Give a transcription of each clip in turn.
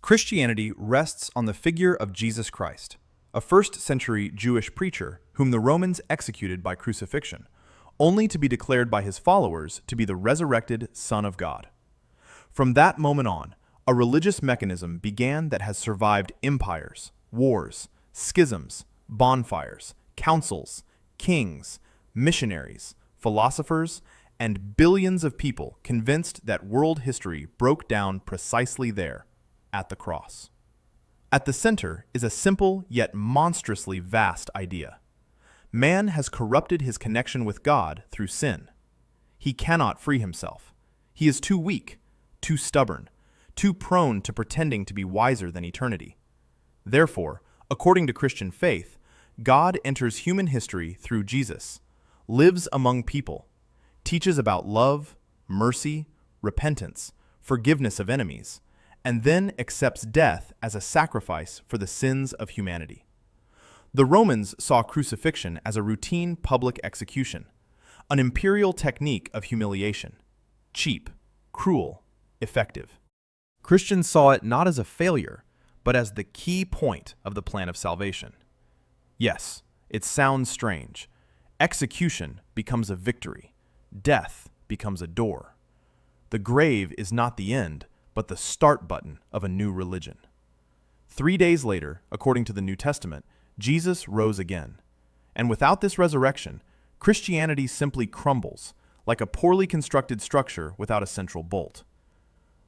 Christianity rests on the figure of Jesus Christ, a first-century Jewish preacher whom the Romans executed by crucifixion, only to be declared by his followers to be the resurrected Son of God. From that moment on, a religious mechanism began that has survived empires, wars, schisms, bonfires, councils, kings, missionaries, philosophers, and billions of people convinced that world history broke down precisely there, at the cross. At the center is a simple yet monstrously vast idea. Man has corrupted his connection with God through sin. He cannot free himself. He is too weak, too stubborn, too prone to pretending to be wiser than eternity. Therefore, according to Christian faith, God enters human history through Jesus, lives among people, teaches about love, mercy, repentance, forgiveness of enemies, and then accepts death as a sacrifice for the sins of humanity. The Romans saw crucifixion as a routine public execution, an imperial technique of humiliation, cheap, cruel, effective. Christians saw it not as a failure, but as the key point of the plan of salvation. Yes, it sounds strange. Execution becomes a victory. Death becomes a door. The grave is not the end, but the start button of a new religion. 3 days later, according to the New Testament, Jesus rose again. And without this resurrection, Christianity simply crumbles, like a poorly constructed structure without a central bolt.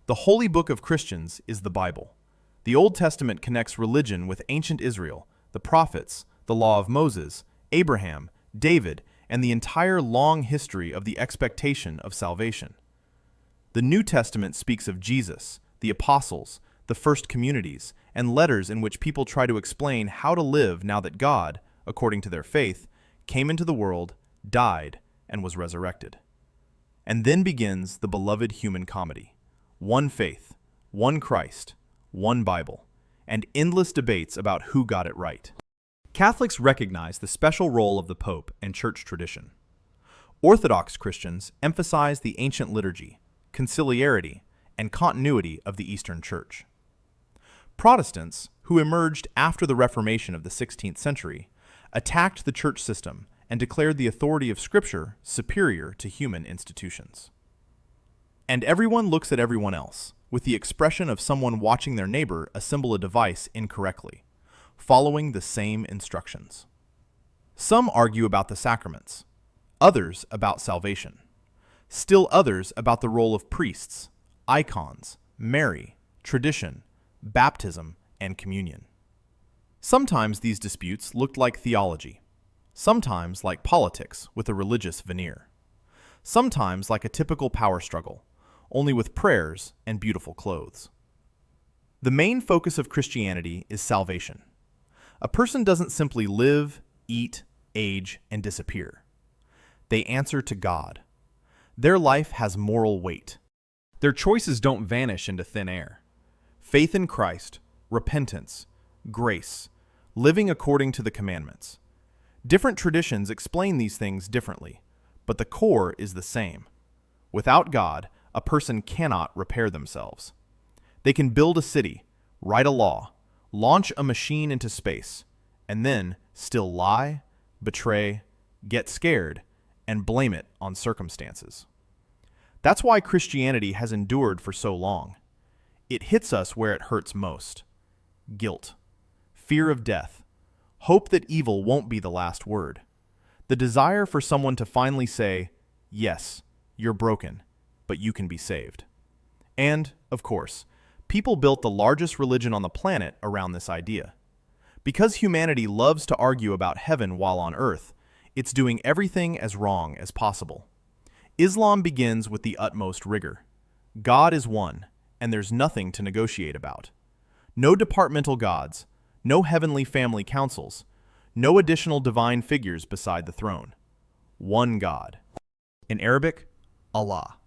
The holy book of Christians is the Bible. The Old Testament connects religion with ancient Israel, the prophets, the law of Moses, Abraham, David, and the entire long history of the expectation of salvation. The New Testament speaks of Jesus, the apostles, the first communities, and letters in which people try to explain how to live now that God, according to their faith, came into the world, died, and was resurrected. And then begins the beloved human comedy. One faith, one Christ, one Bible, and endless debates about who got it right. Catholics recognize the special role of the Pope and church tradition. Orthodox Christians emphasize the ancient liturgy, conciliarity, and continuity of the Eastern Church. Protestants, who emerged after the Reformation of the 16th century, attacked the church system and declared the authority of Scripture superior to human institutions. And everyone looks at everyone else, with the expression of someone watching their neighbor assemble a device incorrectly, following the same instructions. Some argue about the sacraments, others about salvation, still others about the role of priests, icons, Mary, tradition, baptism, and communion. Sometimes these disputes looked like theology, sometimes like politics with a religious veneer, sometimes like a typical power struggle, only with prayers and beautiful clothes. The main focus of Christianity is salvation. A person doesn't simply live, eat, age, and disappear. They answer to God. Their life has moral weight. Their choices don't vanish into thin air. Faith in Christ, repentance, grace, living according to the commandments. Different traditions explain these things differently, but the core is the same. Without God, a person cannot repair themselves. They can build a city, write a law, launch a machine into space, and then still lie, betray, get scared, and blame it on circumstances. That's why Christianity has endured for so long. It hits us where it hurts most. Guilt, fear of death, hope that evil won't be the last word, the desire for someone to finally say, yes, you're broken, but you can be saved. And, of course, people built the largest religion on the planet around this idea. Because humanity loves to argue about heaven while on earth, it's doing everything as wrong as possible. Islam begins with the utmost rigor. God is one, and there's nothing to negotiate about. No departmental gods, no heavenly family councils, no additional divine figures beside the throne. One God. In Arabic, Allah.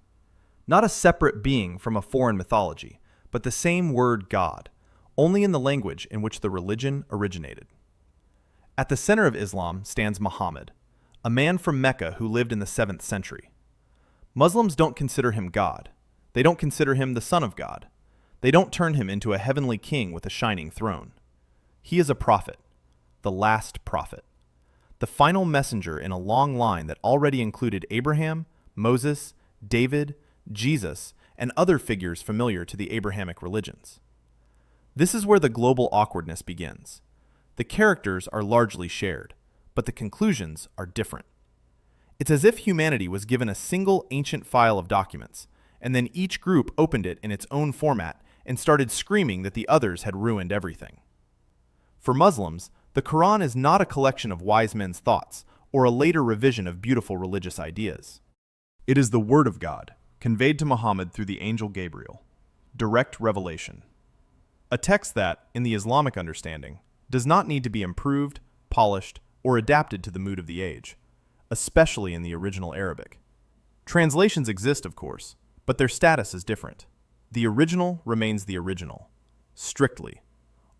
Not a separate being from a foreign mythology, but the same word God, only in the language in which the religion originated. At the center of Islam stands Muhammad, a man from Mecca who lived in the 7th century. Muslims don't consider him God. They don't consider him the Son of God. They don't turn him into a heavenly king with a shining throne. He is a prophet, the last prophet, the final messenger in a long line that already included Abraham, Moses, David, Jesus, and other figures familiar to the Abrahamic religions. This is where the global awkwardness begins. The characters are largely shared, but the conclusions are different. It's as if humanity was given a single ancient file of documents, and then each group opened it in its own format and started screaming that the others had ruined everything. For Muslims, the Quran is not a collection of wise men's thoughts or a later revision of beautiful religious ideas. It is the Word of God, conveyed to Muhammad through the angel Gabriel. Direct revelation. A text that, in the Islamic understanding, does not need to be improved, polished, or adapted to the mood of the age, especially in the original Arabic. Translations exist, of course, but their status is different. The original remains the original, strictly,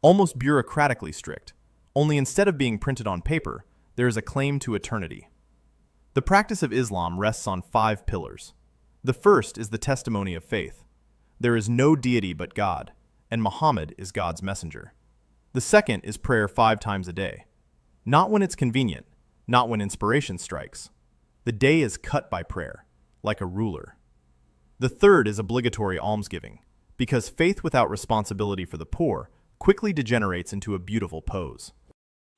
almost bureaucratically strict, only instead of being printed on paper, there is a claim to eternity. The practice of Islam rests on 5 pillars. The first is the testimony of faith. There is no deity but God, and Muhammad is God's messenger. The second is prayer 5 times a day. Not when it's convenient, not when inspiration strikes. The day is cut by prayer, like a ruler. The third is obligatory almsgiving, because faith without responsibility for the poor quickly degenerates into a beautiful pose.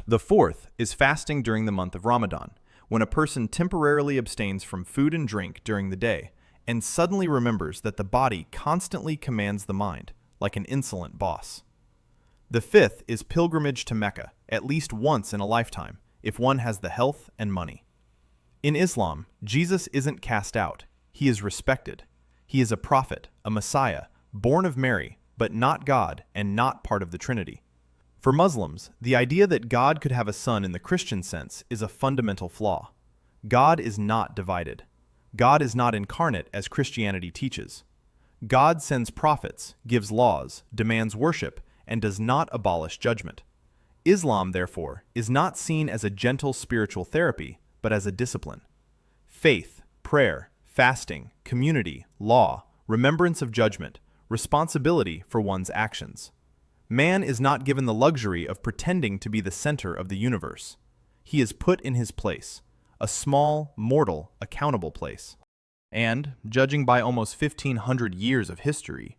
The fourth is fasting during the month of Ramadan, when a person temporarily abstains from food and drink during the day and suddenly remembers that the body constantly commands the mind, like an insolent boss. The fifth is pilgrimage to Mecca, at least once in a lifetime, if one has the health and money. In Islam, Jesus isn't cast out, he is respected. He is a prophet, a Messiah, born of Mary, but not God and not part of the Trinity. For Muslims, the idea that God could have a son in the Christian sense is a fundamental flaw. God is not divided. God is not incarnate as Christianity teaches. God sends prophets, gives laws, demands worship, and does not abolish judgment. Islam, therefore, is not seen as a gentle spiritual therapy, but as a discipline. Faith, prayer, fasting, community, law, remembrance of judgment, responsibility for one's actions. Man is not given the luxury of pretending to be the center of the universe. He is put in his place, a small, mortal, accountable place. And, judging by almost 1,500 years of history,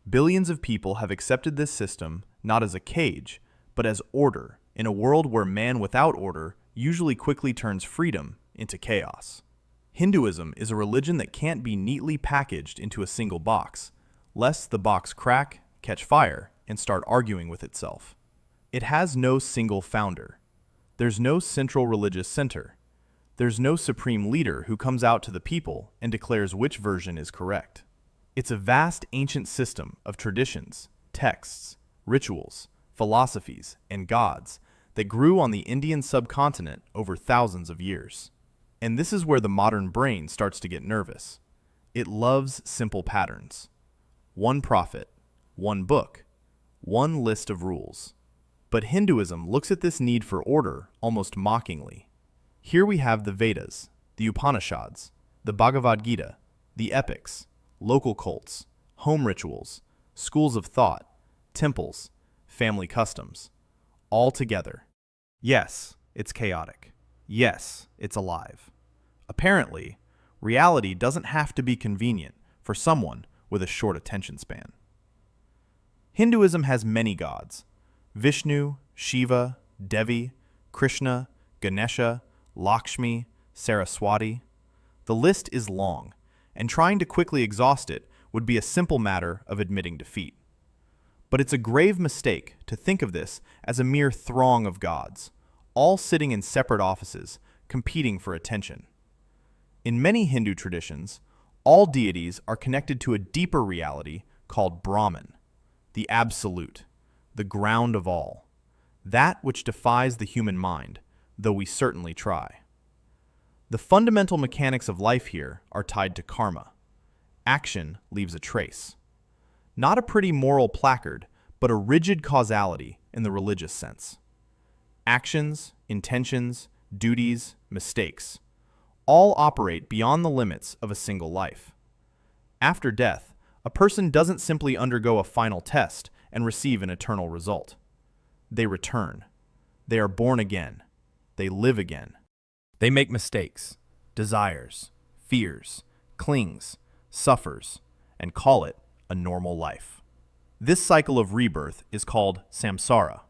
billions of people have accepted this system not as a cage, but as order, in a world where man without order usually quickly turns freedom into chaos. Hinduism is a religion that can't be neatly packaged into a single box, lest the box crack, catch fire, and start arguing with itself. It has no single founder. There's no central religious center. There's no supreme leader who comes out to the people and declares which version is correct. It's a vast ancient system of traditions, texts, rituals, philosophies, and gods that grew on the Indian subcontinent over thousands of years. And this is where the modern brain starts to get nervous. It loves simple patterns. One prophet, one book, one list of rules. But Hinduism looks at this need for order almost mockingly. Here we have the Vedas, the Upanishads, the Bhagavad Gita, the epics, local cults, home rituals, schools of thought, temples, family customs, all together. Yes, it's chaotic. Yes, it's alive. Apparently, reality doesn't have to be convenient for someone with a short attention span. Hinduism has many gods: Vishnu, Shiva, Devi, Krishna, Ganesha, Lakshmi, Saraswati. The list is long, and trying to quickly exhaust it would be a simple matter of admitting defeat. But it's a grave mistake to think of this as a mere throng of gods, all sitting in separate offices, competing for attention. In many Hindu traditions, all deities are connected to a deeper reality called Brahman, the absolute, the ground of all, that which defies the human mind, though we certainly try. The fundamental mechanics of life here are tied to karma. Action leaves a trace. Not a pretty moral placard, but a rigid causality in the religious sense. Actions, intentions, duties, mistakes, all operate beyond the limits of a single life. After death, A person doesn't simply undergo a final test and receive an eternal result. They return. They are born again. They live again. They make mistakes, desires, fears, clings, suffers, and call it a normal life. This cycle of rebirth is called samsara.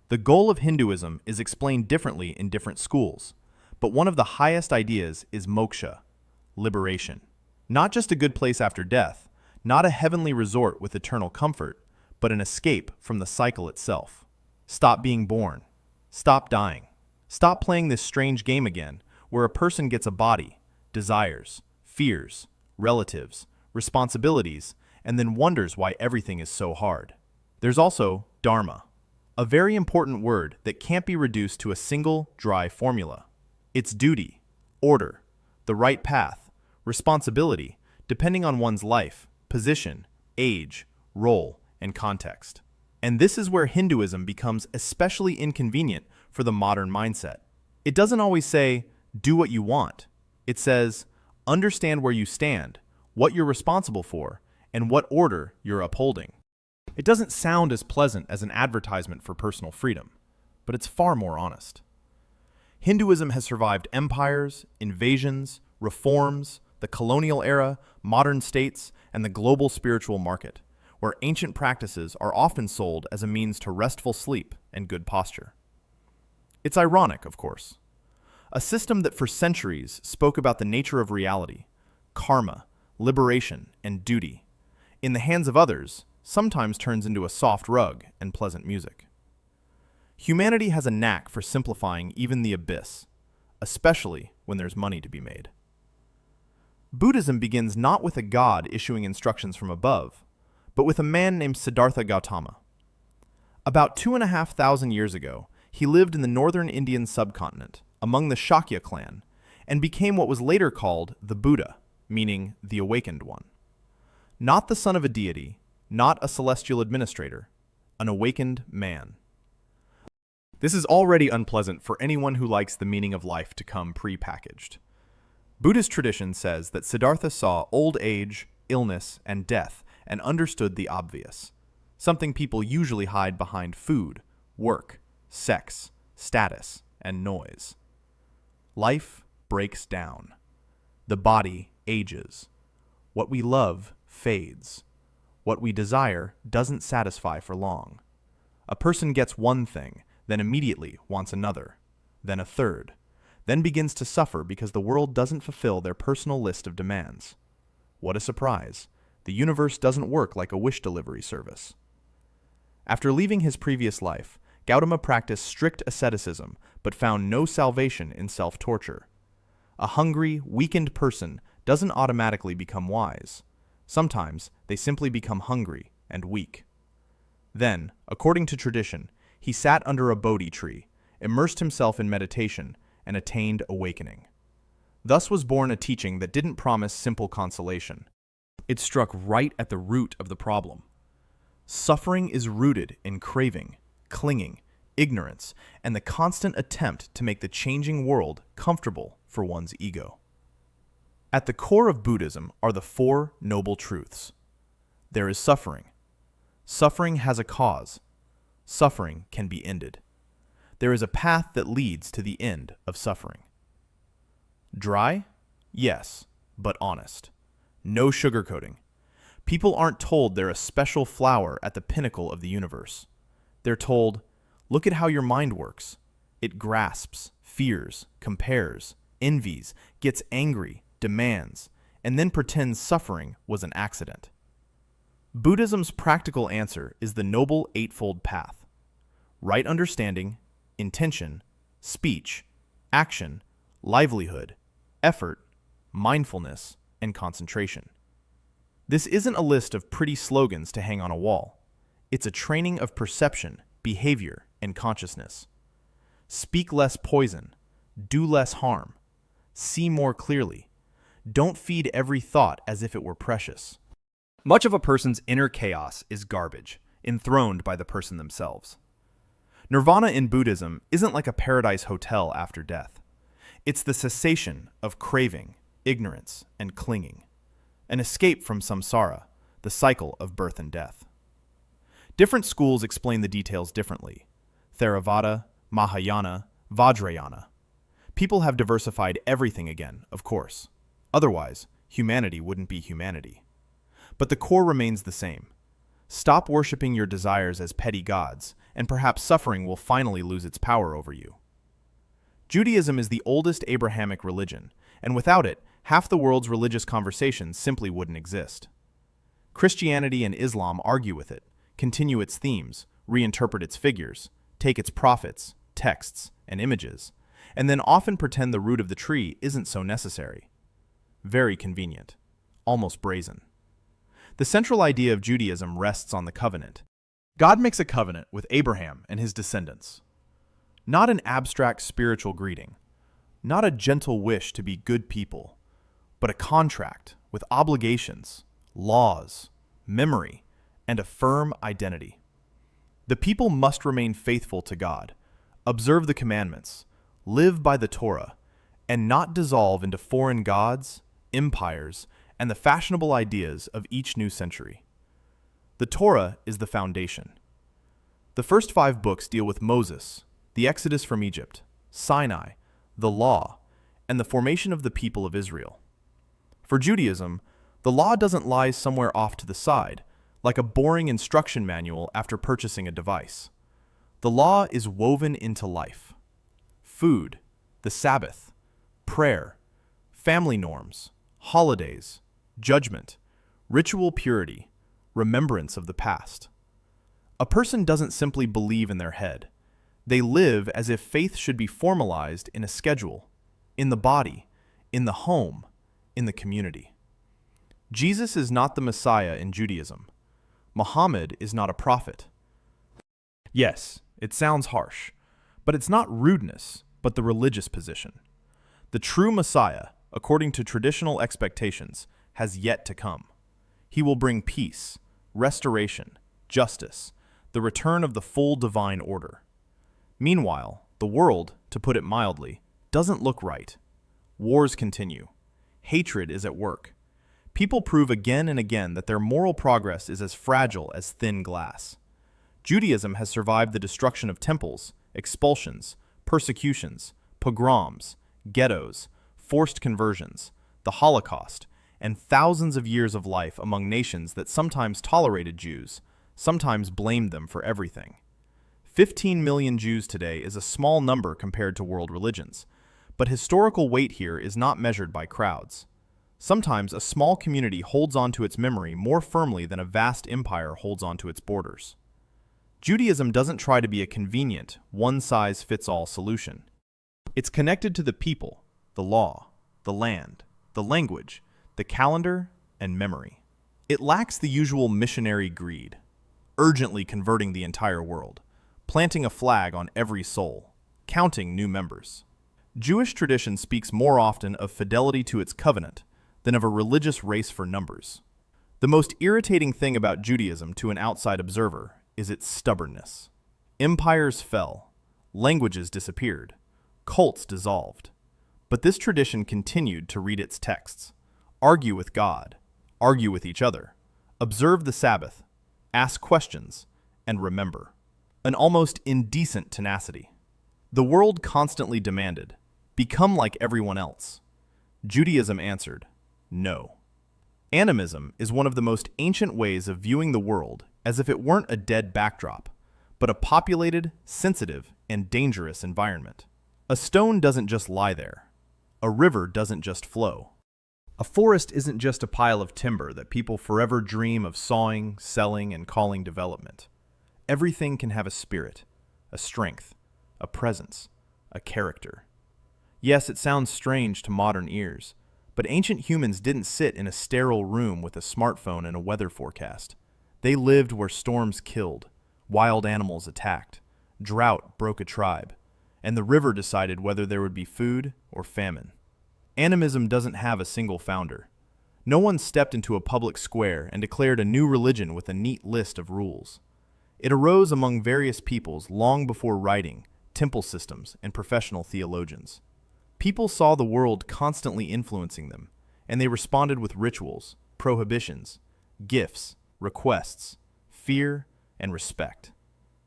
The goal of Hinduism is explained differently in different schools, but one of the highest ideas is moksha, liberation. Not just a good place after death, not a heavenly resort with eternal comfort, but an escape from the cycle itself. Stop being born. Stop dying. Stop playing this strange game again, where a person gets a body, desires, fears, relatives, responsibilities, and then wonders why everything is so hard. There's also dharma, a very important word that can't be reduced to a single, dry formula. It's duty, order, the right path, responsibility, depending on one's life, position, age, role, and context. And this is where Hinduism becomes especially inconvenient for the modern mindset. It doesn't always say, do what you want. It says, understand where you stand, what you're responsible for, and what order you're upholding. It doesn't sound as pleasant as an advertisement for personal freedom, but it's far more honest. Hinduism has survived empires, invasions, reforms, the colonial era, modern states, and the global spiritual market, where ancient practices are often sold as a means to restful sleep and good posture. It's ironic, of course. A system that for centuries spoke about the nature of reality, karma, liberation, and duty, in the hands of others, sometimes turns into a soft rug and pleasant music. Humanity has a knack for simplifying even the abyss, especially when there's money to be made. Buddhism begins not with a god issuing instructions from above, but with a man named Siddhartha Gautama. About 2,500 years ago, he lived in the northern Indian subcontinent, among the Shakya clan, and became what was later called the Buddha, meaning the awakened one. Not the son of a deity, not a celestial administrator, an awakened man. This is already unpleasant for anyone who likes the meaning of life to come pre-packaged. Buddhist tradition says that Siddhartha saw old age, illness, and death and understood the obvious, something people usually hide behind food, work, sex, status, and noise. Life breaks down. The body ages. What we love fades. What we desire doesn't satisfy for long. A person gets one thing, then immediately wants another, then a third, then begins to suffer because the world doesn't fulfill their personal list of demands. What a surprise. The universe doesn't work like a wish delivery service. After leaving his previous life, Gautama practiced strict asceticism, but found no salvation in self-torture. A hungry, weakened person doesn't automatically become wise. Sometimes they simply become hungry and weak. Then, according to tradition, he sat under a Bodhi tree, immersed himself in meditation, and attained awakening. Thus was born a teaching that didn't promise simple consolation. It struck right at the root of the problem. Suffering is rooted in craving, clinging, ignorance, and the constant attempt to make the changing world comfortable for one's ego. At the core of Buddhism are the Four Noble Truths. There is suffering. Suffering has a cause. Suffering can be ended. There is a path that leads to the end of suffering. Dry? Yes, but honest. No sugarcoating. People aren't told they're a special flower at the pinnacle of the universe. They're told, look at how your mind works. It grasps, fears, compares, envies, gets angry, demands, and then pretends suffering was an accident. Buddhism's practical answer is the Noble Eightfold Path. Right understanding, intention, speech, action, livelihood, effort, mindfulness, and concentration. This isn't a list of pretty slogans to hang on a wall. It's a training of perception, behavior, and consciousness. Speak less poison. Do less harm. See more clearly. Don't feed every thought as if it were precious. Much of a person's inner chaos is garbage, enthroned by the person themselves. Nirvana in Buddhism isn't like a paradise hotel after death. It's the cessation of craving, ignorance, and clinging. An escape from samsara, the cycle of birth and death. Different schools explain the details differently. Theravada, Mahayana, Vajrayana. People have diversified everything again, of course. Otherwise, humanity wouldn't be humanity. But the core remains the same. Stop worshipping your desires as petty gods, and perhaps suffering will finally lose its power over you. Judaism is the oldest Abrahamic religion, and without it, half the world's religious conversations simply wouldn't exist. Christianity and Islam argue with it, continue its themes, reinterpret its figures, take its prophets, texts, and images, and then often pretend the root of the tree isn't so necessary. Very convenient, almost brazen. The central idea of Judaism rests on the covenant. God makes a covenant with Abraham and his descendants. Not an abstract spiritual greeting, not a gentle wish to be good people, but a contract with obligations, laws, memory, and a firm identity. The people must remain faithful to God, observe the commandments, live by the Torah, and not dissolve into foreign gods, empires, and the fashionable ideas of each new century. The Torah is the foundation. The first 5 books deal with Moses, the Exodus from Egypt, Sinai, the law, and the formation of the people of Israel. For Judaism, the law doesn't lie somewhere off to the side, like a boring instruction manual after purchasing a device. The law is woven into life. Food, the Sabbath, prayer, family norms, holidays, judgment, ritual purity, remembrance of the past. A person doesn't simply believe in their head. They live as if faith should be formalized in a schedule, in the body, in the home, in the community. Jesus is not the Messiah in Judaism. Muhammad is not a prophet. Yes, it sounds harsh, but it's not rudeness, but the religious position. The true Messiah, according to traditional expectations, has yet to come. He will bring peace, restoration, justice, the return of the full divine order. Meanwhile, the world, to put it mildly, doesn't look right. Wars continue. Hatred is at work. People prove again and again that their moral progress is as fragile as thin glass. Judaism has survived the destruction of temples, expulsions, persecutions, pogroms, ghettos, forced conversions, the Holocaust, and thousands of years of life among nations that sometimes tolerated Jews, sometimes blamed them for everything. 15 million Jews today is a small number compared to world religions, but historical weight here is not measured by crowds. Sometimes a small community holds on to its memory more firmly than a vast empire holds on to its borders. Judaism doesn't try to be a convenient, one-size-fits-all solution. It's connected to the people, the law, the land, the language, the calendar, and memory. It lacks the usual missionary greed, urgently converting the entire world, planting a flag on every soul, counting new members. Jewish tradition speaks more often of fidelity to its covenant than of a religious race for numbers. The most irritating thing about Judaism to an outside observer is its stubbornness. Empires fell, languages disappeared, cults dissolved. But this tradition continued to read its texts, argue with God, argue with each other, observe the Sabbath, ask questions, and remember. An almost indecent tenacity. The world constantly demanded, become like everyone else. Judaism answered, no. Animism is one of the most ancient ways of viewing the world as if it weren't a dead backdrop, but a populated, sensitive, and dangerous environment. A stone doesn't just lie there. A river doesn't just flow. A forest isn't just a pile of timber that people forever dream of sawing, selling, and calling development. Everything can have a spirit, a strength, a presence, a character. Yes, it sounds strange to modern ears, but ancient humans didn't sit in a sterile room with a smartphone and a weather forecast. They lived where storms killed, wild animals attacked, drought broke a tribe, and the river decided whether there would be food or famine. Animism doesn't have a single founder. No one stepped into a public square and declared a new religion with a neat list of rules. It arose among various peoples long before writing, temple systems, and professional theologians. People saw the world constantly influencing them, and they responded with rituals, prohibitions, gifts, requests, fear, and respect.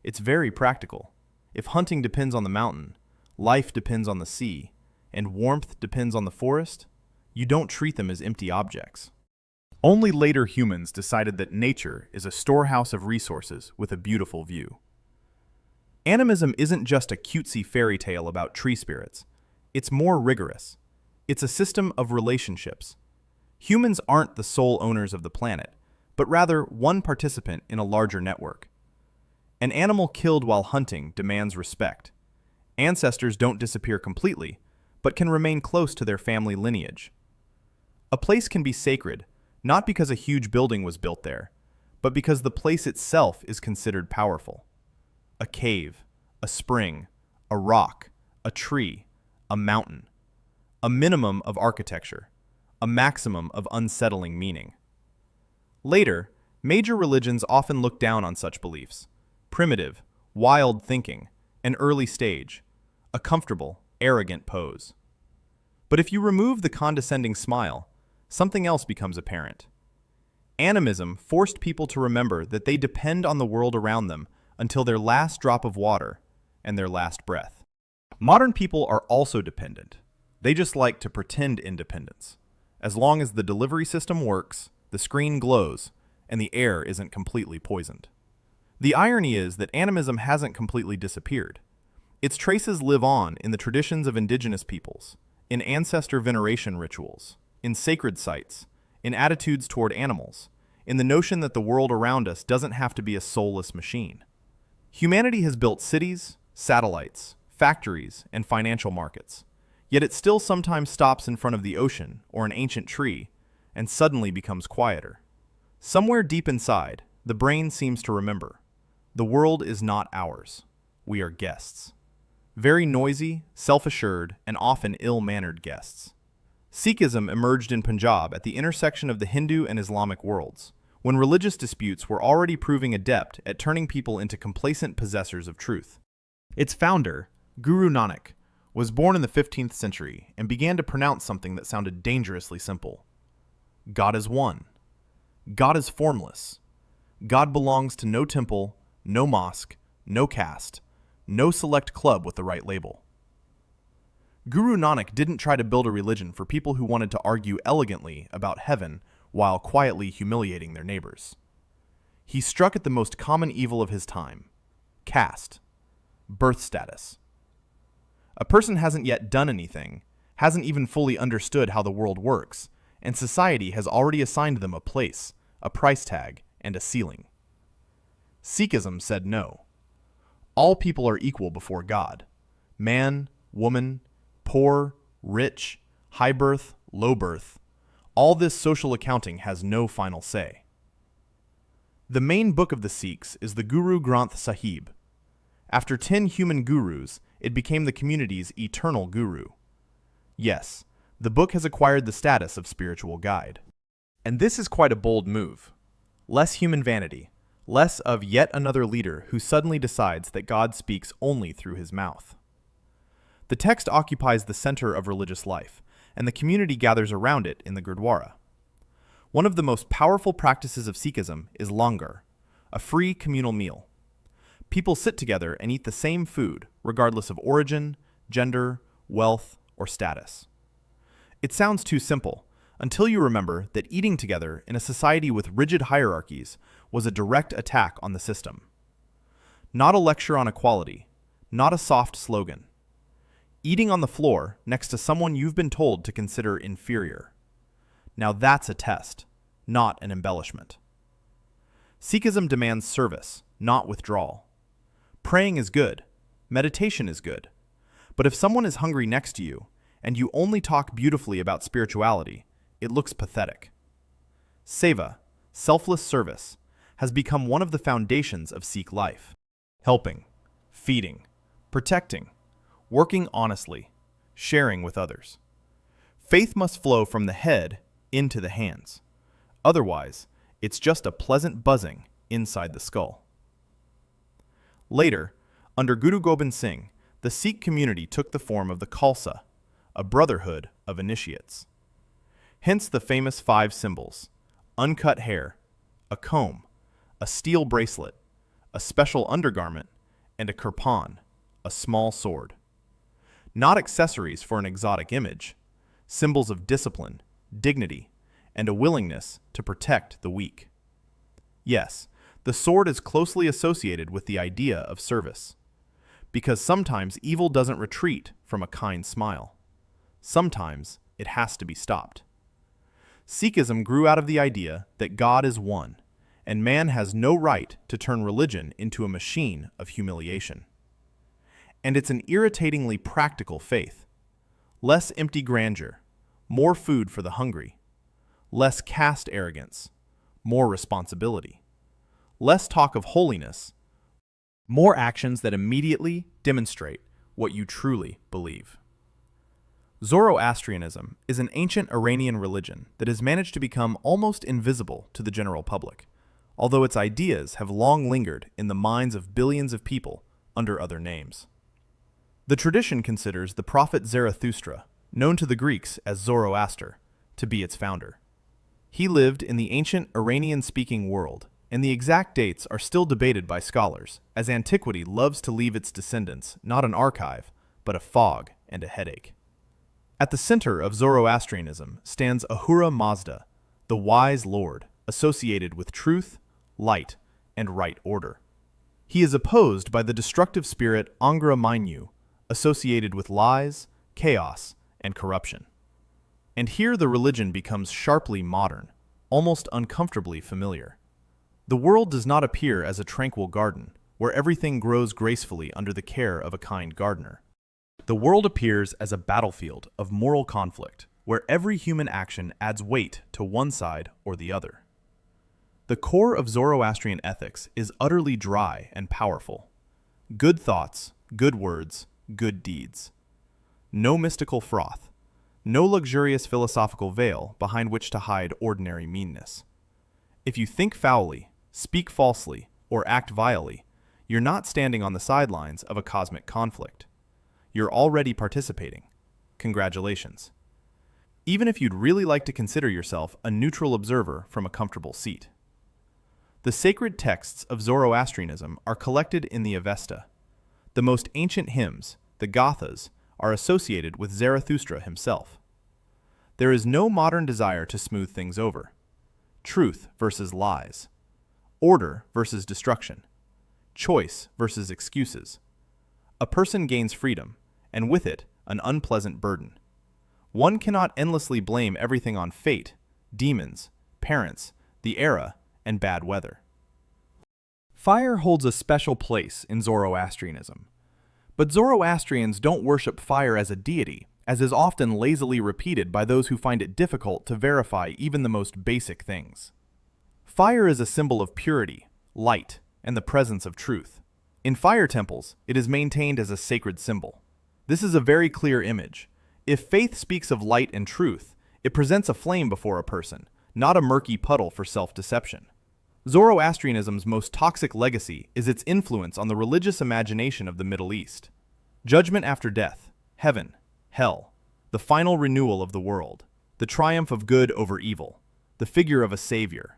It's very practical. If hunting depends on the mountain, life depends on the sea, and warmth depends on the forest, you don't treat them as empty objects. Only later humans decided that nature is a storehouse of resources with a beautiful view. Animism isn't just a cutesy fairy tale about tree spirits. It's more rigorous. It's a system of relationships. Humans aren't the sole owners of the planet, but rather one participant in a larger network. An animal killed while hunting demands respect. Ancestors don't disappear completely, but can remain close to their family lineage. A place can be sacred, not because a huge building was built there, but because the place itself is considered powerful. A cave, a spring, a rock, a tree, a mountain. A minimum of architecture, a maximum of unsettling meaning. Later, major religions often look down on such beliefs. Primitive, wild thinking, an early stage, a comfortable, arrogant pose. But if you remove the condescending smile, something else becomes apparent. Animism forced people to remember that they depend on the world around them until their last drop of water and their last breath. Modern people are also dependent. They just like to pretend independence. As long as the delivery system works, the screen glows, and the air isn't completely poisoned. The irony is that animism hasn't completely disappeared. Its traces live on in the traditions of indigenous peoples, in ancestor veneration rituals, in sacred sites, in attitudes toward animals, in the notion that the world around us doesn't have to be a soulless machine. Humanity has built cities, satellites, factories, and financial markets, yet it still sometimes stops in front of the ocean or an ancient tree and suddenly becomes quieter. Somewhere deep inside, the brain seems to remember. The world is not ours. We are guests. Very noisy, self-assured, and often ill-mannered guests. Sikhism emerged in Punjab at the intersection of the Hindu and Islamic worlds, when religious disputes were already proving adept at turning people into complacent possessors of truth. Its founder, Guru Nanak, was born in the 15th century and began to pronounce something that sounded dangerously simple. God is one. God is formless. God belongs to no temple, no mosque, no caste, no select club with the right label. Guru Nanak didn't try to build a religion for people who wanted to argue elegantly about heaven while quietly humiliating their neighbors. He struck at the most common evil of his time: caste, birth status. A person hasn't yet done anything, hasn't even fully understood how the world works, and society has already assigned them a place, a price tag, and a ceiling. Sikhism said no. All people are equal before God. Man, woman, poor, rich, high birth, low birth. All this social accounting has no final say. The main book of the Sikhs is the Guru Granth Sahib. After 10 human gurus, it became the community's eternal guru. Yes, the book has acquired the status of spiritual guide. And this is quite a bold move. Less human vanity, less of yet another leader who suddenly decides that God speaks only through his mouth. The text occupies the center of religious life, and the community gathers around it in the Gurdwara. One of the most powerful practices of Sikhism is langar, a free communal meal. People sit together and eat the same food, regardless of origin, gender, wealth, or status. It sounds too simple, until you remember that eating together in a society with rigid hierarchies was a direct attack on the system. Not a lecture on equality, not a soft slogan. Eating on the floor next to someone you've been told to consider inferior. Now that's a test, not an embellishment. Sikhism demands service, not withdrawal. Praying is good, meditation is good, but if someone is hungry next to you and you only talk beautifully about spirituality, it looks pathetic. Seva, selfless service, has become one of the foundations of Sikh life. Helping, feeding, protecting, working honestly, sharing with others. Faith must flow from the head into the hands. Otherwise, it's just a pleasant buzzing inside the skull. Later, under Guru Gobind Singh, the Sikh community took the form of the Khalsa, a brotherhood of initiates. Hence the famous 5 symbols: uncut hair, a comb, a steel bracelet, a special undergarment, and a kirpan, a small sword. Not accessories for an exotic image, symbols of discipline, dignity, and a willingness to protect the weak. Yes, the sword is closely associated with the idea of service, because sometimes evil doesn't retreat from a kind smile. Sometimes it has to be stopped. Sikhism grew out of the idea that God is one, and man has no right to turn religion into a machine of humiliation. And it's an irritatingly practical faith. Less empty grandeur, more food for the hungry. Less caste arrogance, more responsibility. Less talk of holiness, more actions that immediately demonstrate what you truly believe. Zoroastrianism is an ancient Iranian religion that has managed to become almost invisible to the general public, although its ideas have long lingered in the minds of billions of people under other names. The tradition considers the prophet Zarathustra, known to the Greeks as Zoroaster, to be its founder. He lived in the ancient Iranian-speaking world, and the exact dates are still debated by scholars, as antiquity loves to leave its descendants not an archive, but a fog and a headache. At the center of Zoroastrianism stands Ahura Mazda, the wise lord, associated with truth, light, and right order. He is opposed by the destructive spirit Angra Mainyu, associated with lies, chaos, and corruption. And here the religion becomes sharply modern, almost uncomfortably familiar. The world does not appear as a tranquil garden, where everything grows gracefully under the care of a kind gardener. The world appears as a battlefield of moral conflict, where every human action adds weight to one side or the other. The core of Zoroastrian ethics is utterly dry and powerful. Good thoughts, good words, good deeds. No mystical froth. No luxurious philosophical veil behind which to hide ordinary meanness. If you think foully, speak falsely, or act vilely, you're not standing on the sidelines of a cosmic conflict. You're already participating. Congratulations. Even if you'd really like to consider yourself a neutral observer from a comfortable seat. The sacred texts of Zoroastrianism are collected in the Avesta. The most ancient hymns, the Gathas, are associated with Zarathustra himself. There is no modern desire to smooth things over. Truth versus lies. Order versus destruction. Choice versus excuses. A person gains freedom, and with it, an unpleasant burden. One cannot endlessly blame everything on fate, demons, parents, the era, and bad weather. Fire holds a special place in Zoroastrianism. But Zoroastrians don't worship fire as a deity, as is often lazily repeated by those who find it difficult to verify even the most basic things. Fire is a symbol of purity, light, and the presence of truth. In fire temples, it is maintained as a sacred symbol. This is a very clear image. If faith speaks of light and truth, it presents a flame before a person, not a murky puddle for self-deception. Zoroastrianism's most toxic legacy is its influence on the religious imagination of the Middle East. Judgment after death, heaven, hell, the final renewal of the world, the triumph of good over evil, the figure of a savior.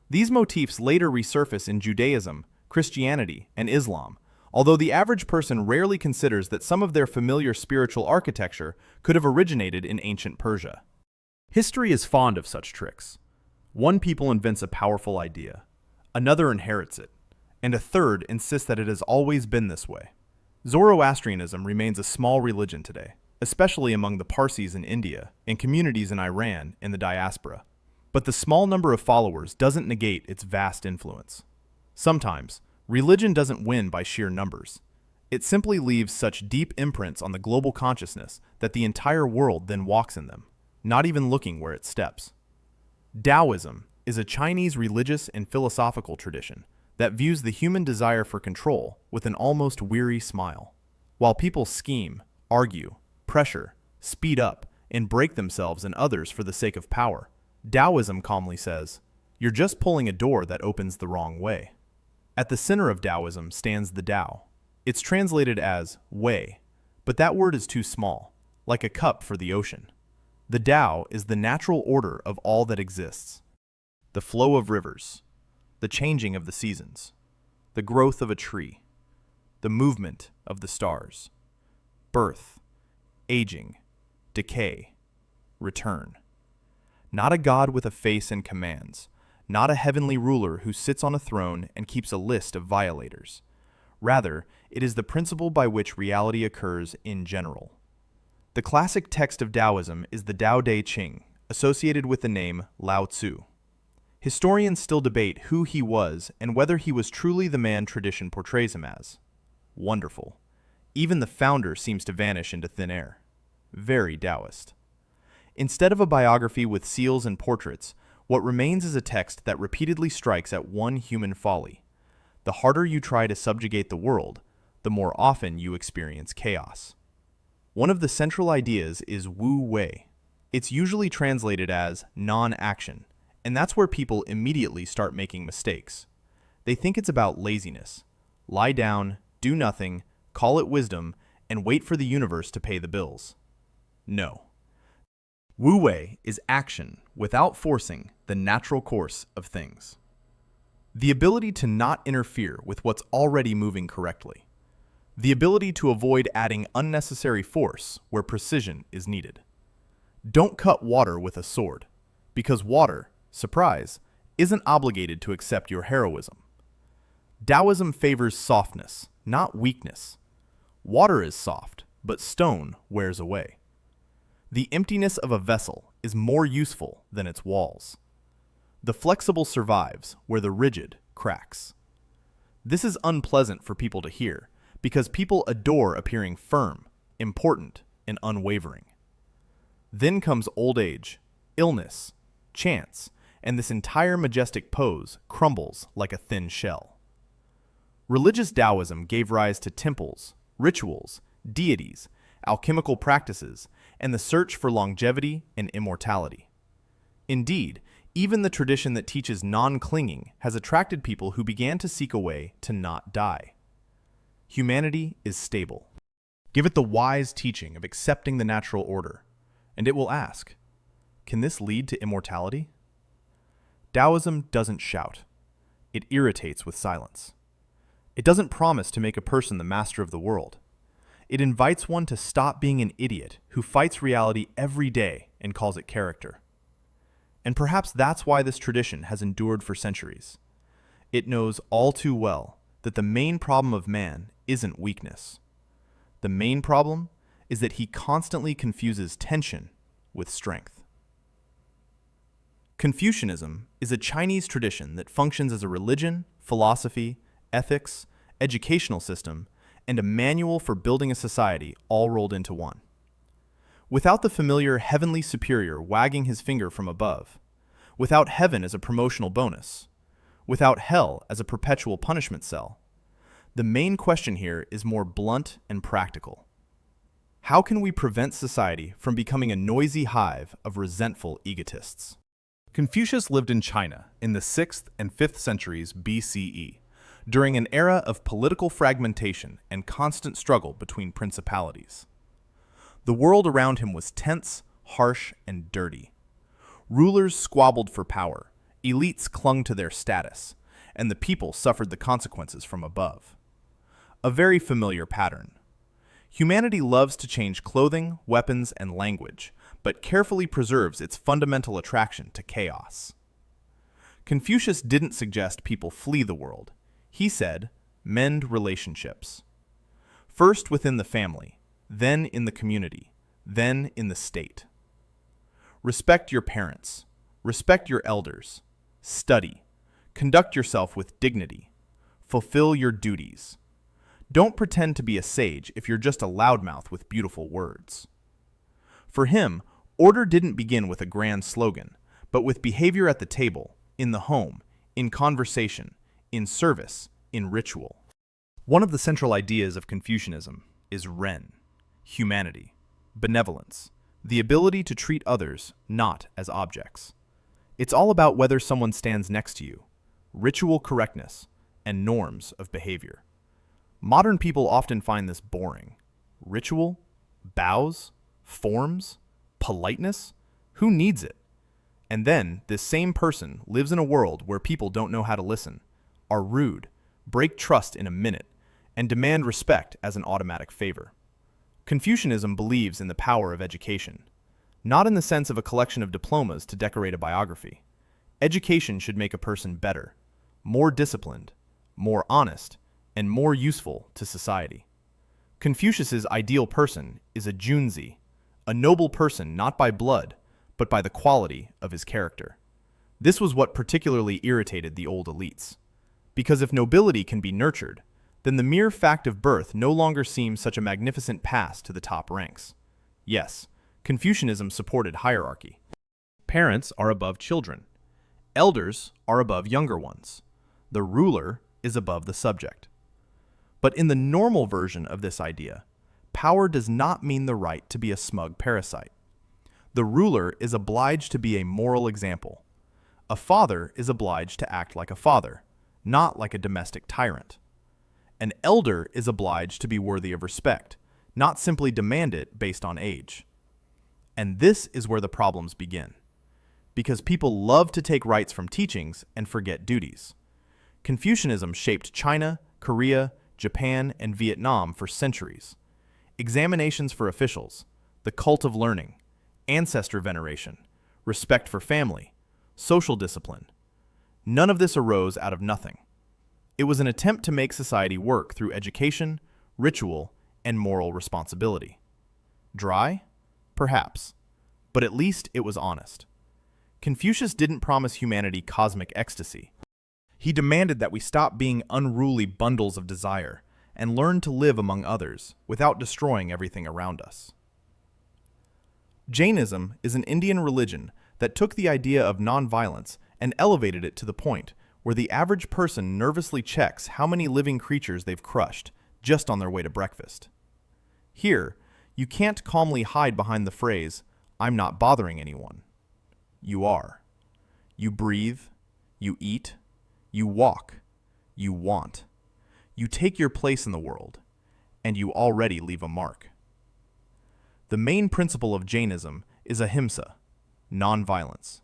These motifs later resurface in Judaism, Christianity, and Islam, although the average person rarely considers that some of their familiar spiritual architecture could have originated in ancient Persia. History is fond of such tricks. One people invents a powerful idea. Another inherits it, and a third insists that it has always been this way. Zoroastrianism remains a small religion today, especially among the Parsis in India and communities in Iran and the diaspora. But the small number of followers doesn't negate its vast influence. Sometimes, religion doesn't win by sheer numbers. It simply leaves such deep imprints on the global consciousness that the entire world then walks in them, not even looking where it steps. Taoism is a Chinese religious and philosophical tradition that views the human desire for control with an almost weary smile. While people scheme, argue, pressure, speed up, and break themselves and others for the sake of power, Taoism calmly says, "You're just pulling a door that opens the wrong way." At the center of Taoism stands the Tao. It's translated as way, but that word is too small, like a cup for the ocean. The Tao is the natural order of all that exists. The flow of rivers, the changing of the seasons, the growth of a tree, the movement of the stars, birth, aging, decay, return. Not a God with a face and commands, not a heavenly ruler who sits on a throne and keeps a list of violators. Rather, it is the principle by which reality occurs in general. The classic text of Taoism is the Tao Te Ching, associated with the name Lao Tzu. Historians still debate who he was and whether he was truly the man tradition portrays him as. Wonderful. Even the founder seems to vanish into thin air. Very Taoist. Instead of a biography with seals and portraits, what remains is a text that repeatedly strikes at one human folly. The harder you try to subjugate the world, the more often you experience chaos. One of the central ideas is Wu Wei. It's usually translated as non-action, and that's where people immediately start making mistakes. They think it's about laziness. Lie down, do nothing, call it wisdom, and wait for the universe to pay the bills. No. Wu Wei is action without forcing the natural course of things. The ability to not interfere with what's already moving correctly. The ability to avoid adding unnecessary force where precision is needed. Don't cut water with a sword, because water, surprise, isn't obligated to accept your heroism. Taoism favors softness, not weakness. Water is soft, but stone wears away. The emptiness of a vessel is more useful than its walls. The flexible survives where the rigid cracks. This is unpleasant for people to hear, because people adore appearing firm, important, and unwavering. Then comes old age, illness, chance, and this entire majestic pose crumbles like a thin shell. Religious Taoism gave rise to temples, rituals, deities, alchemical practices, and the search for longevity and immortality. Indeed, even the tradition that teaches non-clinging has attracted people who began to seek a way to not die. Humanity is stable. Give it the wise teaching of accepting the natural order, and it will ask, can this lead to immortality? Taoism doesn't shout. It irritates with silence. It doesn't promise to make a person the master of the world. It invites one to stop being an idiot who fights reality every day and calls it character. And perhaps that's why this tradition has endured for centuries. It knows all too well that the main problem of man isn't weakness. The main problem is that he constantly confuses tension with strength. Confucianism is a Chinese tradition that functions as a religion, philosophy, ethics, educational system, and a manual for building a society all rolled into one. Without the familiar heavenly superior wagging his finger from above, without heaven as a promotional bonus, without hell as a perpetual punishment cell, the main question here is more blunt and practical. How can we prevent society from becoming a noisy hive of resentful egotists? Confucius lived in China in the 6th and 5th centuries BCE, during an era of political fragmentation and constant struggle between principalities. The world around him was tense, harsh, and dirty. Rulers squabbled for power, elites clung to their status, and the people suffered the consequences from above. A very familiar pattern. Humanity loves to change clothing, weapons, and language, but carefully preserves its fundamental attraction to chaos. Confucius didn't suggest people flee the world. He said, mend relationships. First within the family, then in the community, then in the state. Respect your parents. Respect your elders. Study. Conduct yourself with dignity. Fulfill your duties. Don't pretend to be a sage if you're just a loudmouth with beautiful words. For him, order didn't begin with a grand slogan, but with behavior at the table, in the home, in conversation, in service, in ritual. One of the central ideas of Confucianism is Ren, humanity, benevolence, the ability to treat others not as objects. It's all about whether someone stands next to you, ritual correctness, and norms of behavior. Modern people often find this boring. Ritual? Bows? Forms? Politeness? Who needs it? And then, this same person lives in a world where people don't know how to listen, are rude, break trust in a minute, and demand respect as an automatic favor. Confucianism believes in the power of education, not in the sense of a collection of diplomas to decorate a biography. Education should make a person better, more disciplined, more honest, and more useful to society. Confucius's ideal person is a junzi, a noble person not by blood, but by the quality of his character. This was what particularly irritated the old elites. Because if nobility can be nurtured, then the mere fact of birth no longer seems such a magnificent pass to the top ranks. Yes, Confucianism supported hierarchy. Parents are above children. Elders are above younger ones. The ruler is above the subject. But in the normal version of this idea, power does not mean the right to be a smug parasite. The ruler is obliged to be a moral example. A father is obliged to act like a father, not like a domestic tyrant. An elder is obliged to be worthy of respect, not simply demand it based on age. And this is where the problems begin. Because people love to take rights from teachings and forget duties. Confucianism shaped China, Korea, Japan, and Vietnam for centuries. Examinations for officials, the cult of learning, ancestor veneration, respect for family, social discipline. None of this arose out of nothing. It was an attempt to make society work through education, ritual, and moral responsibility. Dry? Perhaps. But at least it was honest. Confucius didn't promise humanity cosmic ecstasy. He demanded that we stop being unruly bundles of desire and learn to live among others without destroying everything around us. Jainism is an Indian religion that took the idea of nonviolence and elevated it to the point where the average person nervously checks how many living creatures they've crushed just on their way to breakfast. Here, you can't calmly hide behind the phrase, "I'm not bothering anyone." You are. You breathe, you eat, you walk, you want. You take your place in the world, and you already leave a mark. The main principle of Jainism is ahimsa, nonviolence.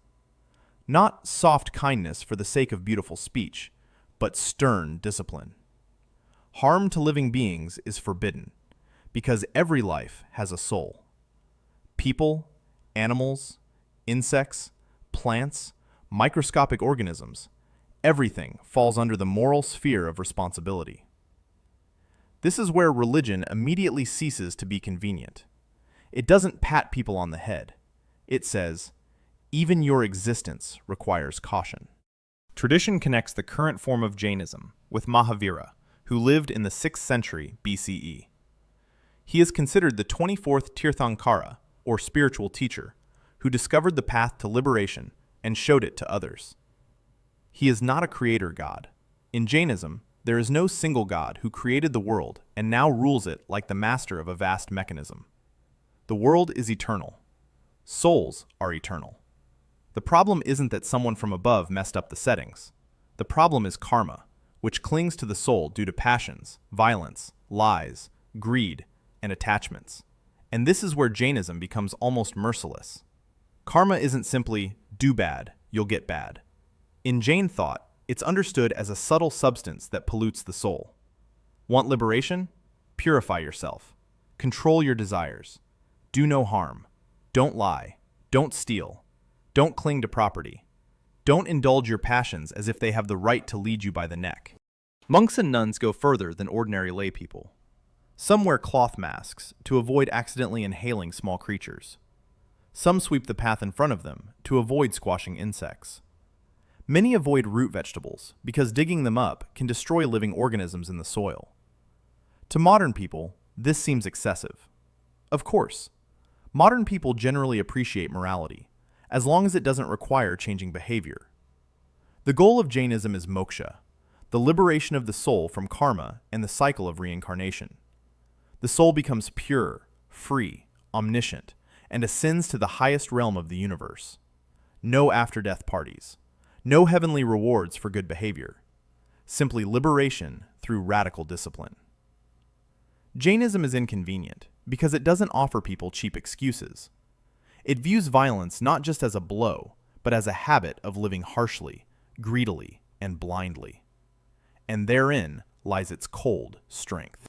Not soft kindness for the sake of beautiful speech, but stern discipline. Harm to living beings is forbidden, because every life has a soul. People, animals, insects, plants, microscopic organisms, everything falls under the moral sphere of responsibility. This is where religion immediately ceases to be convenient. It doesn't pat people on the head. It says, even your existence requires caution. Tradition connects the current form of Jainism with Mahavira, who lived in the 6th century BCE. He is considered the 24th Tirthankara, or spiritual teacher, who discovered the path to liberation and showed it to others. He is not a creator god. In Jainism, there is no single god who created the world and now rules it like the master of a vast mechanism. The world is eternal. Souls are eternal. The problem isn't that someone from above messed up the settings. The problem is karma, which clings to the soul due to passions, violence, lies, greed, and attachments. And this is where Jainism becomes almost merciless. Karma isn't simply, do bad, you'll get bad. In Jain thought, it's understood as a subtle substance that pollutes the soul. Want liberation? Purify yourself. Control your desires. Do no harm. Don't lie. Don't steal. Don't cling to property. Don't indulge your passions as if they have the right to lead you by the neck. Monks and nuns go further than ordinary lay people. Some wear cloth masks to avoid accidentally inhaling small creatures. Some sweep the path in front of them to avoid squashing insects. Many avoid root vegetables because digging them up can destroy living organisms in the soil. To modern people, this seems excessive. Of course, modern people generally appreciate morality, as long as it doesn't require changing behavior. The goal of Jainism is moksha, the liberation of the soul from karma and the cycle of reincarnation. The soul becomes pure, free, omniscient, and ascends to the highest realm of the universe. No after-death parties. No heavenly rewards for good behavior. Simply liberation through radical discipline. Jainism is inconvenient because it doesn't offer people cheap excuses. It views violence not just as a blow, but as a habit of living harshly, greedily, and blindly. And therein lies its cold strength.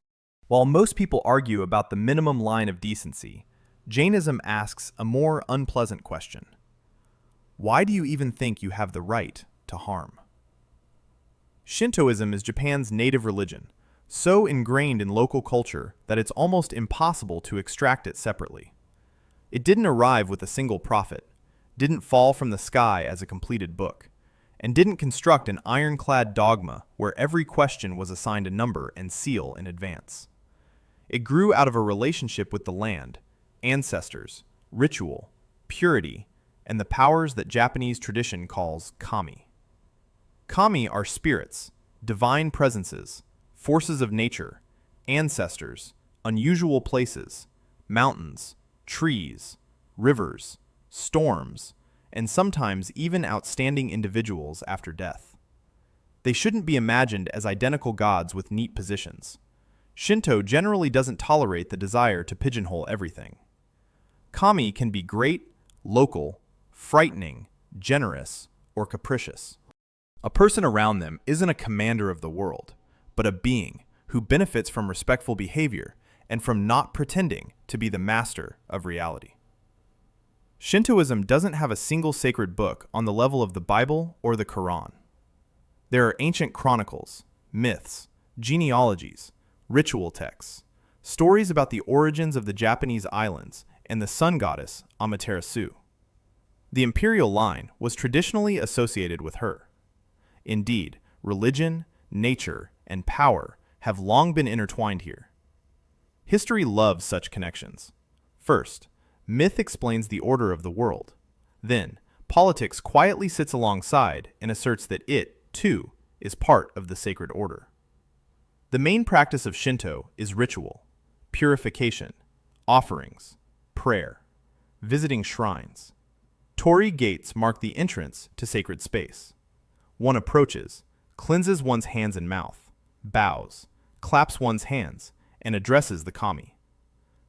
While most people argue about the minimum line of decency, Jainism asks a more unpleasant question. Why do you even think you have the right to harm? Shintoism is Japan's native religion, so ingrained in local culture that it's almost impossible to extract it separately. It didn't arrive with a single prophet, didn't fall from the sky as a completed book, and didn't construct an ironclad dogma where every question was assigned a number and seal in advance. It grew out of a relationship with the land, ancestors, ritual, purity, and the powers that Japanese tradition calls kami. Kami are spirits, divine presences, forces of nature, ancestors, unusual places, mountains, trees, rivers, storms, and sometimes even outstanding individuals after death. They shouldn't be imagined as identical gods with neat positions. Shinto generally doesn't tolerate the desire to pigeonhole everything. Kami can be great, local, frightening, generous, or capricious. A person around them isn't a commander of the world, but a being who benefits from respectful behavior and from not pretending to be the master of reality. Shintoism doesn't have a single sacred book on the level of the Bible or the Quran. There are ancient chronicles, myths, genealogies, ritual texts, stories about the origins of the Japanese islands and the sun goddess Amaterasu. The imperial line was traditionally associated with her. Indeed, religion, nature, and power have long been intertwined here. History loves such connections. First, myth explains the order of the world. Then, politics quietly sits alongside and asserts that it, too, is part of the sacred order. The main practice of Shinto is ritual, purification, offerings, prayer, visiting shrines. Torii gates mark the entrance to sacred space. One approaches, cleanses one's hands and mouth, bows, claps one's hands, and addresses the kami.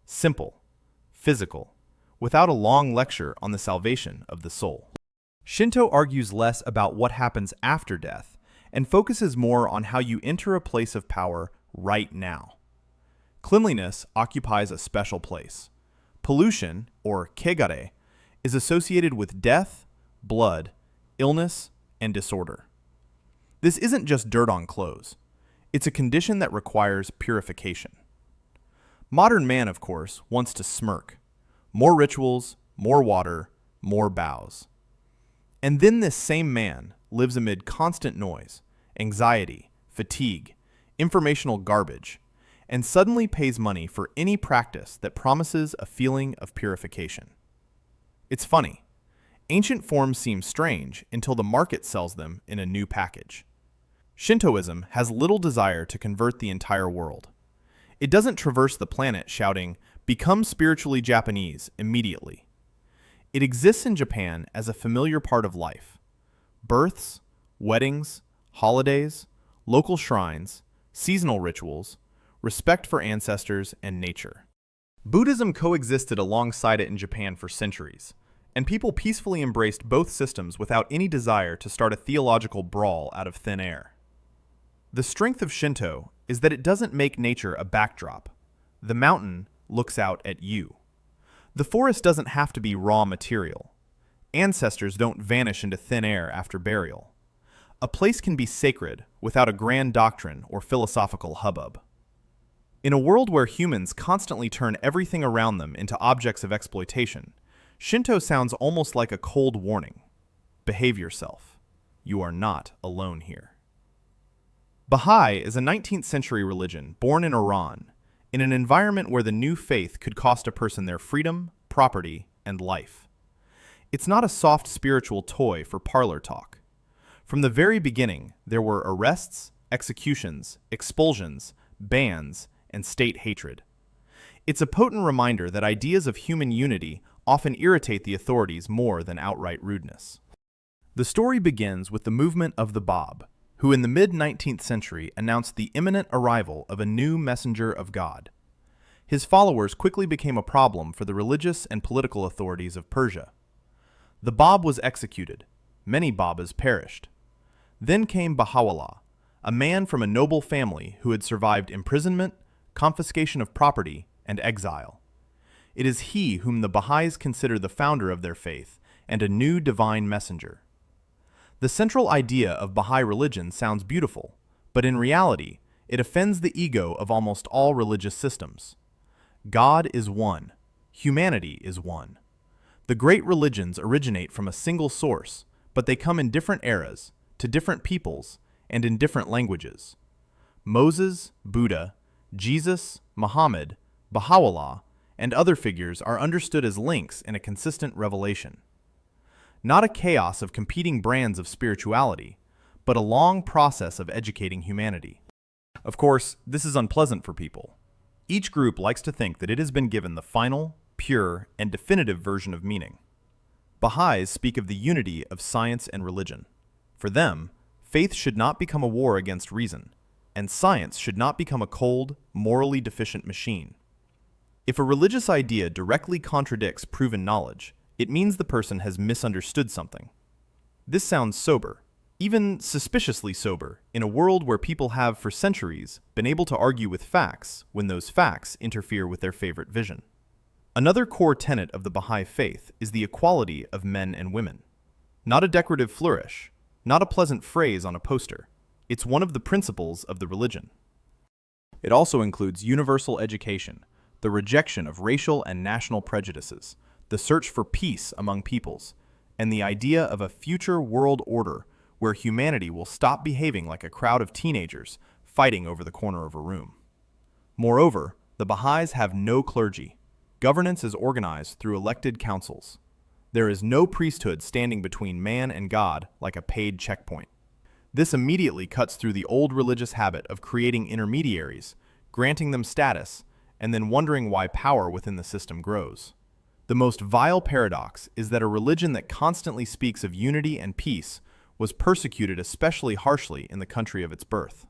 Simple, physical, without a long lecture on the salvation of the soul. Shinto argues less about what happens after death and focuses more on how you enter a place of power right now. Cleanliness occupies a special place. Pollution, or kegare, is associated with death, blood, illness, and disorder. This isn't just dirt on clothes. It's a condition that requires purification. Modern man, of course, wants to smirk. More rituals, more water, more bows. And then this same man lives amid constant noise, anxiety, fatigue, informational garbage, and suddenly pays money for any practice that promises a feeling of purification. It's funny. Ancient forms seem strange until the market sells them in a new package. Shintoism has little desire to convert the entire world. It doesn't traverse the planet shouting, "Become spiritually Japanese immediately." It exists in Japan as a familiar part of life. Births, weddings, holidays, local shrines, seasonal rituals, respect for ancestors and nature. Buddhism coexisted alongside it in Japan for centuries, and people peacefully embraced both systems without any desire to start a theological brawl out of thin air. The strength of Shinto is that it doesn't make nature a backdrop. The mountain looks out at you. The forest doesn't have to be raw material. Ancestors don't vanish into thin air after burial. A place can be sacred without a grand doctrine or philosophical hubbub. In a world where humans constantly turn everything around them into objects of exploitation, Shinto sounds almost like a cold warning. Behave yourself. You are not alone here. Baha'i is a 19th century religion born in Iran, in an environment where the new faith could cost a person their freedom, property, and life. It's not a soft spiritual toy for parlor talk. From the very beginning, there were arrests, executions, expulsions, bans, and state hatred. It's a potent reminder that ideas of human unity often irritate the authorities more than outright rudeness. The story begins with the movement of the Bab, who in the mid-19th century announced the imminent arrival of a new messenger of God. His followers quickly became a problem for the religious and political authorities of Persia. The Bab was executed. Many Babas perished. Then came Baha'u'llah, a man from a noble family who had survived imprisonment, confiscation of property, and exile. It is he whom the Baha'is consider the founder of their faith and a new divine messenger. The central idea of Baha'i religion sounds beautiful, but in reality, it offends the ego of almost all religious systems. God is one. Humanity is one. The great religions originate from a single source, but they come in different eras, to different peoples, and in different languages. Moses, Buddha, Jesus, Muhammad, Baha'u'llah, and other figures are understood as links in a consistent revelation. Not a chaos of competing brands of spirituality, but a long process of educating humanity. Of course, this is unpleasant for people. Each group likes to think that it has been given the final, pure, and definitive version of meaning. Baha'is speak of the unity of science and religion. For them, faith should not become a war against reason, and science should not become a cold, morally deficient machine. If a religious idea directly contradicts proven knowledge, it means the person has misunderstood something. This sounds sober, even suspiciously sober, in a world where people have for centuries been able to argue with facts when those facts interfere with their favorite vision. Another core tenet of the Bahá'í Faith is the equality of men and women. Not a decorative flourish, not a pleasant phrase on a poster. It's one of the principles of the religion. It also includes universal education, the rejection of racial and national prejudices, the search for peace among peoples, and the idea of a future world order where humanity will stop behaving like a crowd of teenagers fighting over the corner of a room. Moreover, the Baha'is have no clergy. Governance is organized through elected councils. There is no priesthood standing between man and God like a paid checkpoint. This immediately cuts through the old religious habit of creating intermediaries, granting them status, and then wondering why power within the system grows. The most vile paradox is that a religion that constantly speaks of unity and peace was persecuted especially harshly in the country of its birth.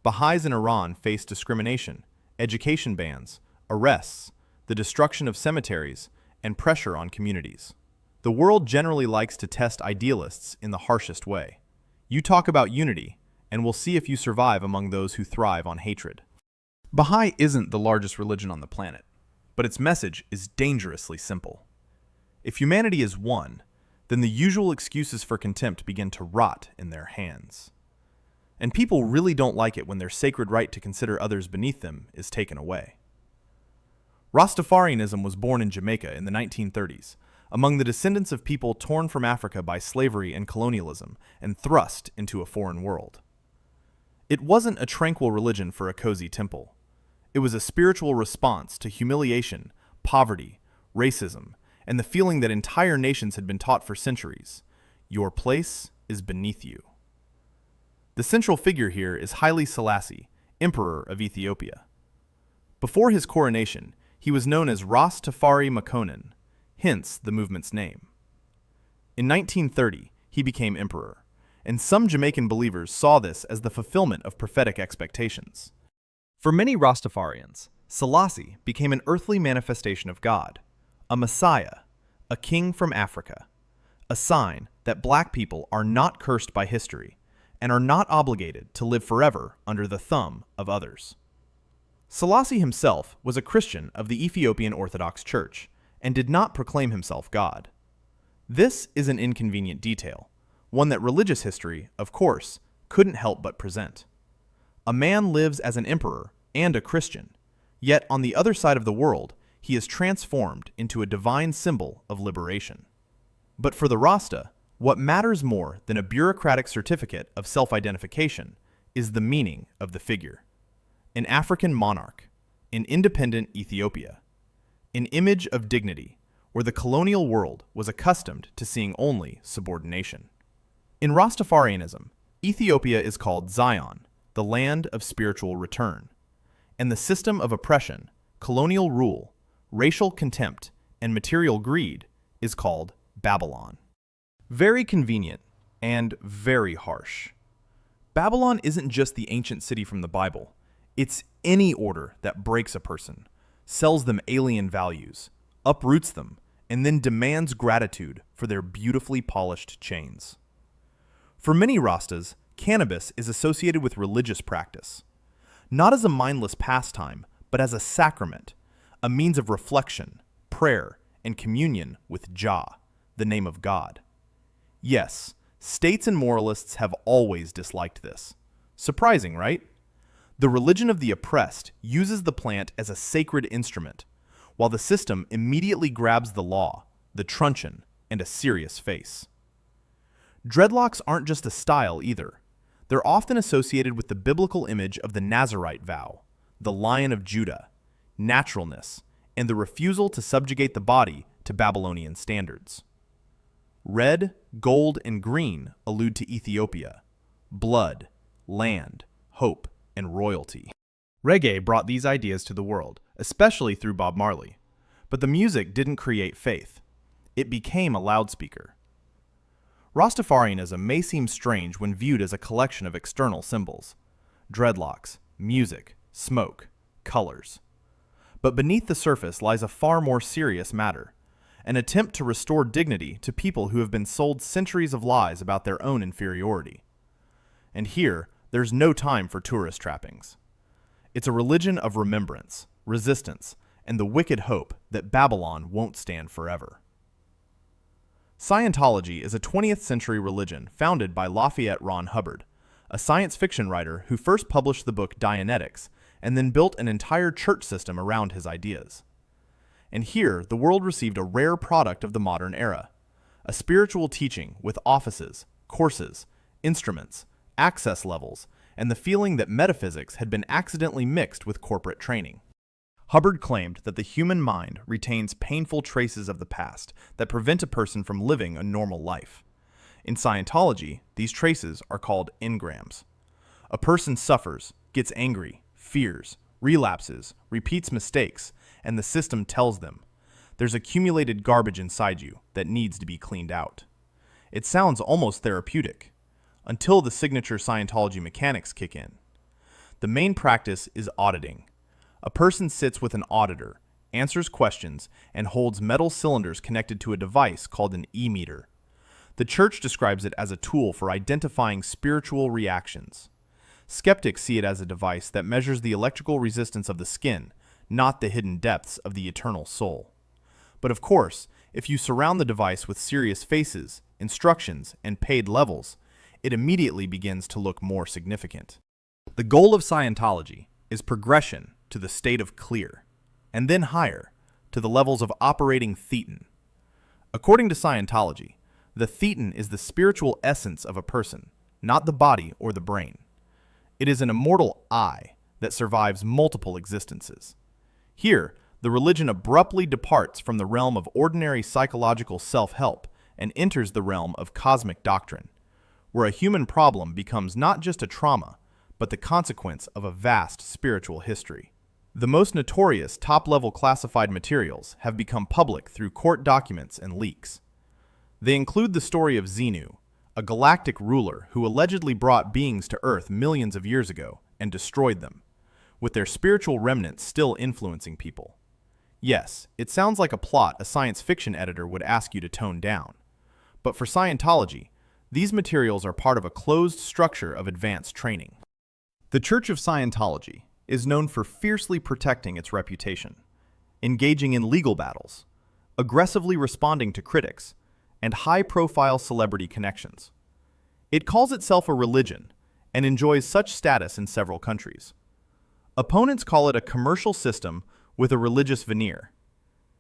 Baha'is in Iran face discrimination, education bans, arrests, the destruction of cemeteries, and pressure on communities. The world generally likes to test idealists in the harshest way. You talk about unity, and we'll see if you survive among those who thrive on hatred. Baha'i isn't the largest religion on the planet, but its message is dangerously simple. If humanity is one, then the usual excuses for contempt begin to rot in their hands. And people really don't like it when their sacred right to consider others beneath them is taken away. Rastafarianism was born in Jamaica in the 1930s, among the descendants of people torn from Africa by slavery and colonialism and thrust into a foreign world. It wasn't a tranquil religion for a cozy temple. It was a spiritual response to humiliation, poverty, racism, and the feeling that entire nations had been taught for centuries. Your place is beneath you. The central figure here is Haile Selassie, Emperor of Ethiopia. Before his coronation, he was known as Ras Tafari Makonnen, hence the movement's name. In 1930, he became emperor, and some Jamaican believers saw this as the fulfillment of prophetic expectations. For many Rastafarians, Selassie became an earthly manifestation of God, a Messiah, a king from Africa, a sign that black people are not cursed by history and are not obligated to live forever under the thumb of others. Selassie himself was a Christian of the Ethiopian Orthodox Church and did not proclaim himself God. This is an inconvenient detail, one that religious history, of course, couldn't help but present. A man lives as an emperor and a Christian, yet on the other side of the world, he is transformed into a divine symbol of liberation. But for the Rasta, what matters more than a bureaucratic certificate of self-identification is the meaning of the figure. An African monarch, an independent Ethiopia, an image of dignity where the colonial world was accustomed to seeing only subordination. In Rastafarianism, Ethiopia is called Zion, the land of spiritual return, and the system of oppression, colonial rule, racial contempt, and material greed is called Babylon. Very convenient and very harsh. Babylon isn't just the ancient city from the Bible. It's any order that breaks a person, sells them alien values, uproots them, and then demands gratitude for their beautifully polished chains. For many Rastas, cannabis is associated with religious practice, not as a mindless pastime, but as a sacrament, a means of reflection, prayer, and communion with Jah, the name of God. Yes, states and moralists have always disliked this. Surprising, right? The religion of the oppressed uses the plant as a sacred instrument, while the system immediately grabs the law, the truncheon, and a serious face. Dreadlocks aren't just a style either. They're often associated with the biblical image of the Nazirite vow, the Lion of Judah, naturalness, and the refusal to subjugate the body to Babylonian standards. Red, gold, and green allude to Ethiopia, blood, land, hope, and royalty. Reggae brought these ideas to the world, especially through Bob Marley. But the music didn't create faith. It became a loudspeaker. Rastafarianism may seem strange when viewed as a collection of external symbols: dreadlocks, music, smoke, colors. But beneath the surface lies a far more serious matter: an attempt to restore dignity to people who have been sold centuries of lies about their own inferiority. And here, there's no time for tourist trappings. It's a religion of remembrance, resistance, and the wicked hope that Babylon won't stand forever. Scientology is a 20th century religion founded by Lafayette Ron Hubbard, a science fiction writer who first published the book Dianetics and then built an entire church system around his ideas. And here, the world received a rare product of the modern era: a spiritual teaching with offices, courses, instruments, access levels, and the feeling that metaphysics had been accidentally mixed with corporate training. Hubbard claimed that the human mind retains painful traces of the past that prevent a person from living a normal life. In Scientology, these traces are called engrams. A person suffers, gets angry, fears, relapses, repeats mistakes, and the system tells them, there's accumulated garbage inside you that needs to be cleaned out. It sounds almost therapeutic, until the signature Scientology mechanics kick in. The main practice is auditing. A person sits with an auditor, answers questions, and holds metal cylinders connected to a device called an e-meter. The church describes it as a tool for identifying spiritual reactions. Skeptics see it as a device that measures the electrical resistance of the skin, not the hidden depths of the eternal soul. But of course, if you surround the device with serious faces, instructions, and paid levels, it immediately begins to look more significant. The goal of Scientology is progression to the state of clear, and then higher, to the levels of operating thetan. According to Scientology, the thetan is the spiritual essence of a person, not the body or the brain. It is an immortal I that survives multiple existences. Here, the religion abruptly departs from the realm of ordinary psychological self-help and enters the realm of cosmic doctrine, where a human problem becomes not just a trauma, but the consequence of a vast spiritual history. The most notorious top-level classified materials have become public through court documents and leaks. They include the story of Xenu, a galactic ruler who allegedly brought beings to Earth millions of years ago and destroyed them, with their spiritual remnants still influencing people. Yes, it sounds like a plot a science fiction editor would ask you to tone down. But for Scientology, these materials are part of a closed structure of advanced training. The Church of Scientology is known for fiercely protecting its reputation, engaging in legal battles, aggressively responding to critics, and high-profile celebrity connections. It calls itself a religion and enjoys such status in several countries. Opponents call it a commercial system with a religious veneer.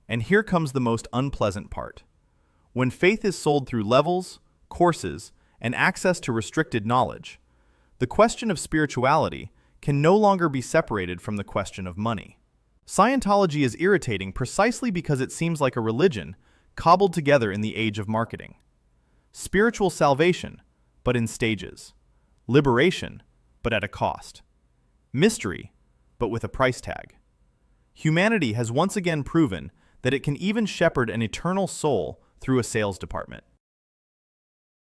And here comes the most unpleasant part. When faith is sold through levels, courses, and access to restricted knowledge, the question of spirituality can no longer be separated from the question of money. Scientology is irritating precisely because it seems like a religion cobbled together in the age of marketing. Spiritual salvation, but in stages. Liberation, but at a cost. Mystery, but with a price tag. Humanity has once again proven that it can even shepherd an eternal soul through a sales department.